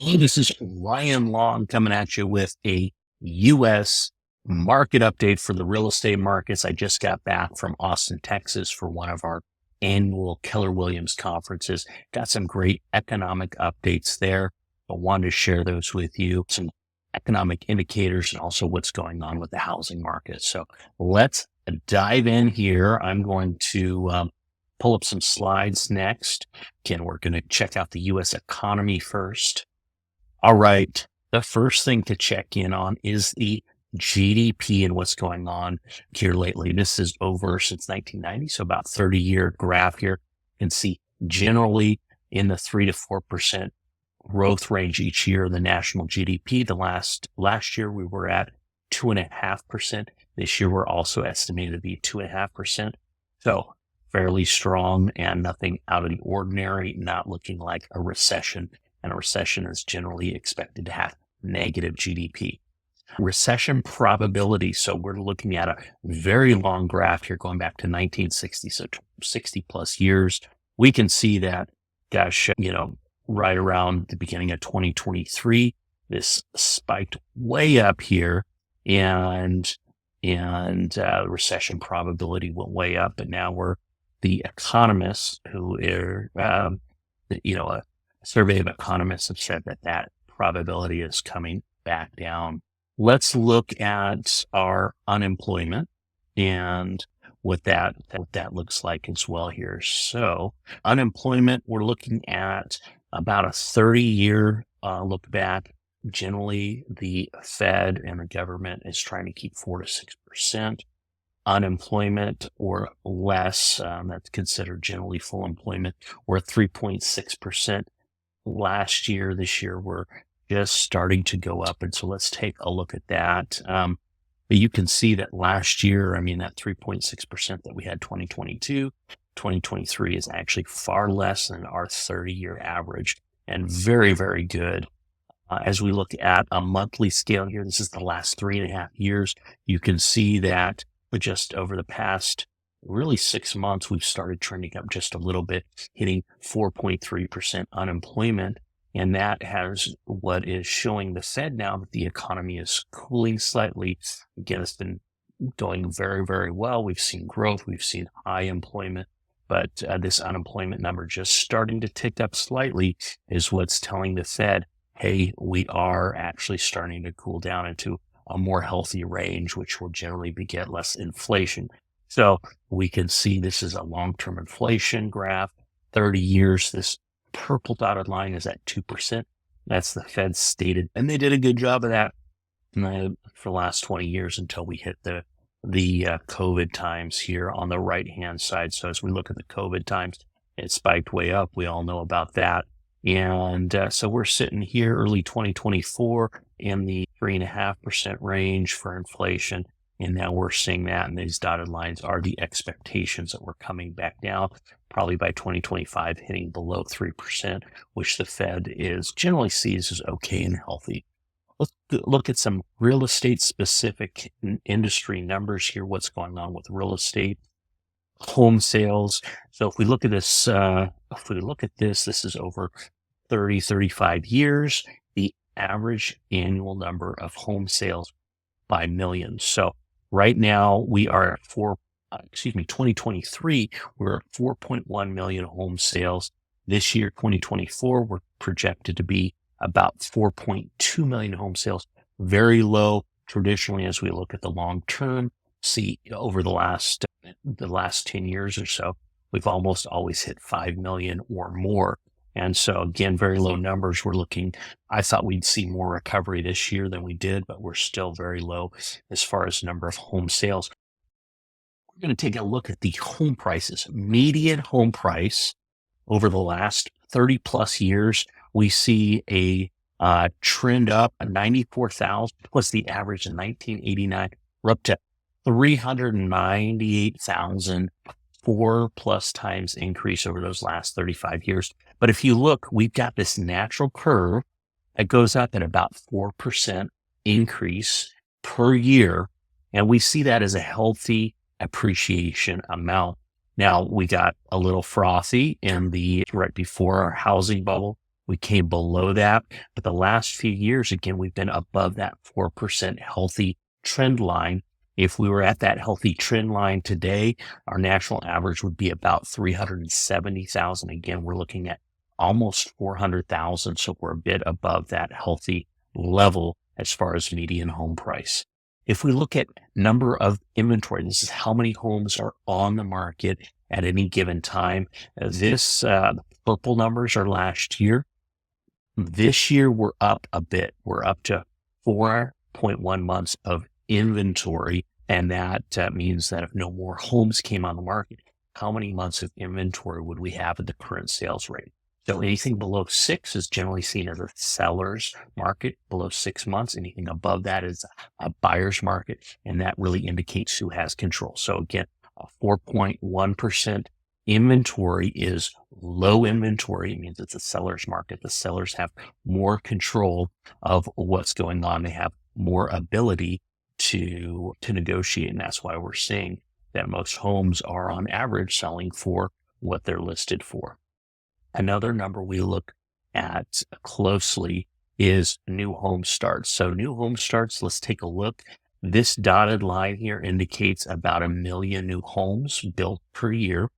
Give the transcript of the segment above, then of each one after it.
Hey, this is Ryan Long coming at you with a U.S. market update for the real estate markets. I just got back from Austin, Texas for one of our annual Keller Williams conferences. Got some great economic updates there. I wanted to share those with you, some economic indicators and also what's going on with the housing market. So let's dive in here. I'm going to pull up some slides next. Again, we're going to check out the U.S. economy first. All right. The first thing to check in on is the GDP and what's going on here lately. This is over since 1990, so about 30-year graph here. You can see generally in the 3 to 4% growth range each year of the national GDP. The last year we were at 2.5%. This year we're also estimated to be 2.5%. So fairly strong and nothing out of the ordinary, not looking like a recession. And a recession is generally expected to have negative GDP. Recession probability. So we're looking at a very long graph here going back to 1960, so 60 plus years. We can see that, gosh, right around the beginning of 2023, this spiked way up here and recession probability went way up. But now the economists who are, a survey of economists have said that probability is coming back down. Let's look at our unemployment and what that looks like as well here. So unemployment, we're looking at about a 30-year look back. Generally, the Fed and the government is trying to keep 4 to 6% unemployment or less. That's considered generally full employment. We're at 3.6%. This year, we're just starting to go up. And so let's take a look at that. But you can see that last year, that 3.6% that we had 2022, 2023 is actually far less than our 30-year average and very, very good. As we look at a monthly scale here, this is the last 3.5 years. You can see that just over the past really 6 months, we've started trending up just a little bit, hitting 4.3% unemployment. And that has what is showing the Fed now that the economy is cooling slightly. Again, it's been going very, very well. We've seen growth. We've seen high employment. But this unemployment number just starting to tick up slightly is what's telling the Fed, hey, we are actually starting to cool down into a more healthy range, which will generally beget less inflation. So we can see this is a long-term inflation graph, 30 years. This purple dotted line is at 2%. That's the Fed's stated, and they did a good job of that for the last 20 years until we hit the COVID times here on the right-hand side. So as we look at the COVID times, it spiked way up. We all know about that. And so we're sitting here early 2024 in the 3.5% range for inflation. And now we're seeing that, and these dotted lines are the expectations that we're coming back down, probably by 2025 hitting below 3%, which the Fed generally sees as okay and healthy. Let's look at some real estate specific industry numbers here. What's going on with real estate, home sales. So if we look at this, this is over 30, 35 years, the average annual number of home sales by millions. So right now we are at 2023, we're at 4.1 million home sales. This year, 2024, we're projected to be about 4.2 million home sales. Very low traditionally as we look at the long term. See, over the last 10 years or so, we've almost always hit 5 million or more. And so again, very low numbers. I thought we'd see more recovery this year than we did, but we're still very low as far as number of home sales. We're going to take a look at the home prices. Median home price over the last 30 plus years, we see a trend up, 94,000 plus the average in 1989. We're up to 398,000, 4+ times increase over those last 35 years. But if you look, we've got this natural curve that goes up at about 4% increase per year. And we see that as a healthy appreciation amount. Now we got a little frothy right before our housing bubble, We came below that, but the last few years, again, we've been above that 4% healthy trend line. If we were at that healthy trend line today, our national average would be about 370,000. Again, we're looking at almost 400,000. So we're a bit above that healthy level as far as median home price. If we look at number of inventory, this is how many homes are on the market at any given time. The purple numbers are last year. This year, we're up a bit. We're up to 4.1 months of inventory. And that means that if no more homes came on the market, how many months of inventory would we have at the current sales rate? So anything below 6 is generally seen as a seller's market. Below 6 months, anything above that is a buyer's market. And that really indicates who has control. So again, a 4.1% inventory is low inventory. It means it's a seller's market. The sellers have more control of what's going on. They have more ability to negotiate. And that's why we're seeing that most homes are on average selling for what they're listed for. Another number we look at closely is new home starts. So new home starts, let's take a look. This dotted line here indicates about 1 million new homes built per year,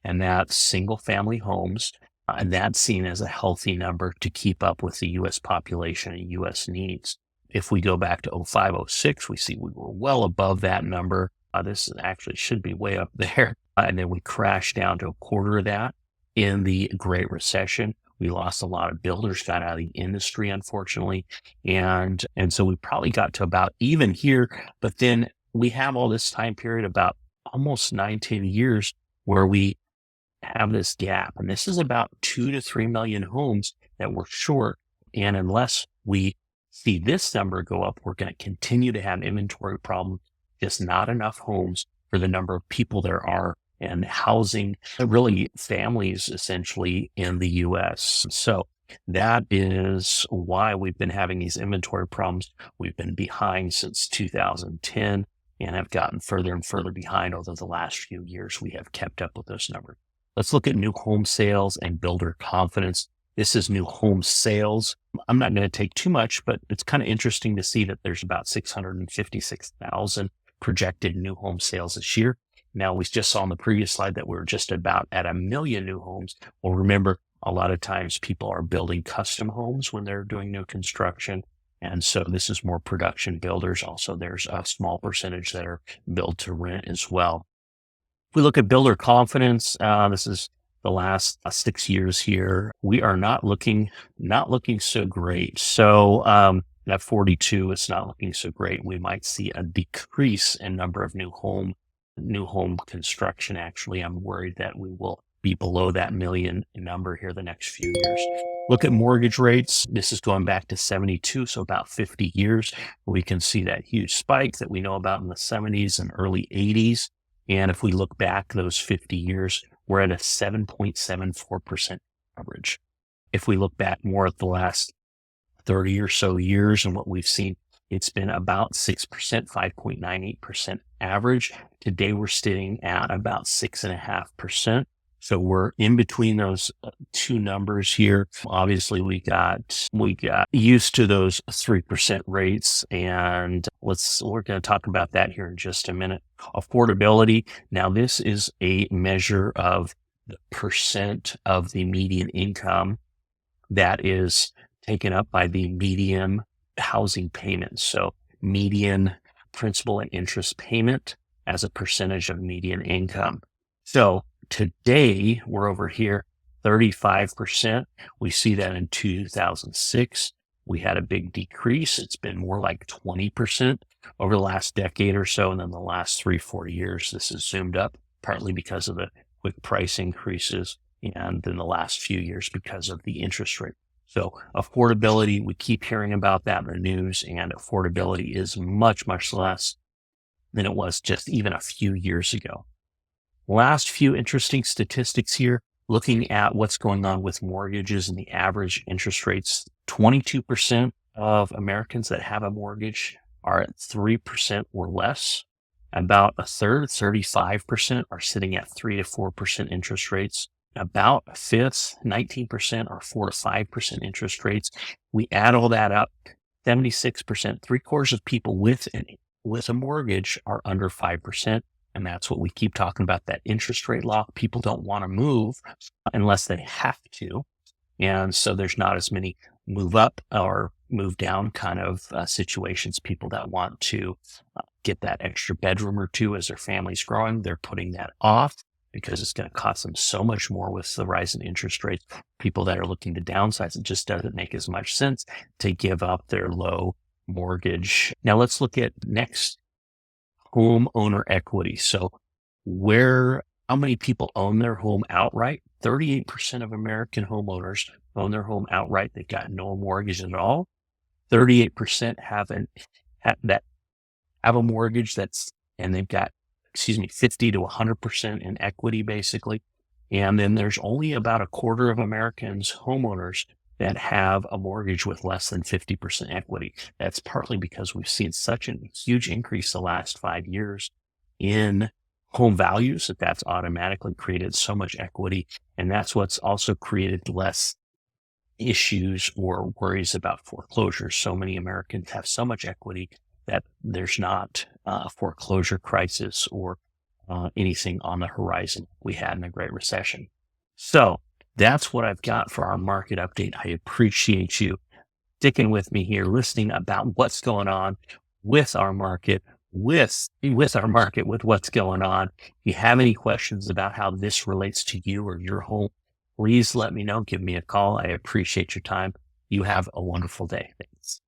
and that's single family homes. And that's seen as a healthy number to keep up with the U.S. population and U.S. needs. If we go back to 05, 06, we see we were well above that number. This actually should be way up there. And then we crashed down to a quarter of that in the Great Recession. We lost a lot of builders, got out of the industry, unfortunately. And so we probably got to about even here, but then we have all this time period, about almost 19 years, where we have this gap. And this is about 2 to 3 million homes that we're short. And unless we see this number go up, we're going to continue to have inventory problems, just not enough homes for the number of people there are and housing, really families essentially in the U.S. So that is why we've been having these inventory problems. We've been behind since 2010 and have gotten further and further behind over the last few years. We have kept up with those numbers. Let's look at new home sales and builder confidence. This is new home sales. I'm not going to take too much, but it's kind of interesting to see that there's about 656,000 projected new home sales this year. Now, we just saw on the previous slide that we're just about at 1 million new homes. Well, remember, a lot of times people are building custom homes when they're doing new construction. And so this is more production builders. Also, there's a small percentage that are build to rent as well. If we look at builder confidence, this is the last 6 years here. We are not looking so great. So at 42, it's not looking so great. We might see a decrease in number of new home construction. Actually, I'm worried that we will be below that million number here the next few years. Look at mortgage rates. This is going back to 72, so about 50 years. We can see that huge spike that we know about in the 70s and early 80s. And if we look back those 50 years, we're at a 7.74% average. If we look back more at the last 30 or so years and what we've seen, it's been about 6%, 5.98% average. Today, we're sitting at about 6.5%. So we're in between those two numbers here. Obviously, we got used to those 3% rates, and we're going to talk about that here in just a minute. Affordability. Now, this is a measure of the percent of the median income that is taken up by the median housing payment. So median principal and interest payment as a percentage of median income. So today we're over here 35%. We see that in 2006. We had a big decrease. It's been more like 20% over the last decade or so. And then the last 3-4 years, this has zoomed up, partly because of the quick price increases. And then the last few years because of the interest rate. So affordability, we keep hearing about that in the news, and affordability is much, much less than it was just even a few years ago. Last few interesting statistics here, looking at what's going on with mortgages and the average interest rates. 22% of Americans that have a mortgage are at 3% or less. About a third, 35%, are sitting at 3 to 4% interest rates. about a fifth, 19% or 4 to 5% interest rates. We add all that up, 76%, three-quarters of people with a mortgage are under 5%. And that's what we keep talking about, that interest rate lock. People don't want to move unless they have to. And so there's not as many move up or move down kind of situations. People that want to get that extra bedroom or two as their family's growing, they're putting that off because it's going to cost them so much more with the rise in interest rates. People that are looking to downsize, it just doesn't make as much sense to give up their low mortgage. Now let's look at next, homeowner equity. So how many people own their home outright? 38% of American homeowners own their home outright. They've got no mortgage at all. 38% have a mortgage and they've got, 50 to 100% in equity, basically. And then there's only about a quarter of Americans, homeowners, that have a mortgage with less than 50% equity. That's partly because we've seen such a huge increase the last 5 years in home values that's automatically created so much equity. And that's what's also created less issues or worries about foreclosure. So many Americans have so much equity that there's not a foreclosure crisis or anything on the horizon we had in the Great Recession. So that's what I've got for our market update. I appreciate you sticking with me here, listening about what's going on with our market, with what's going on. If you have any questions about how this relates to you or your home, please let me know. Give me a call. I appreciate your time. You have a wonderful day. Thanks.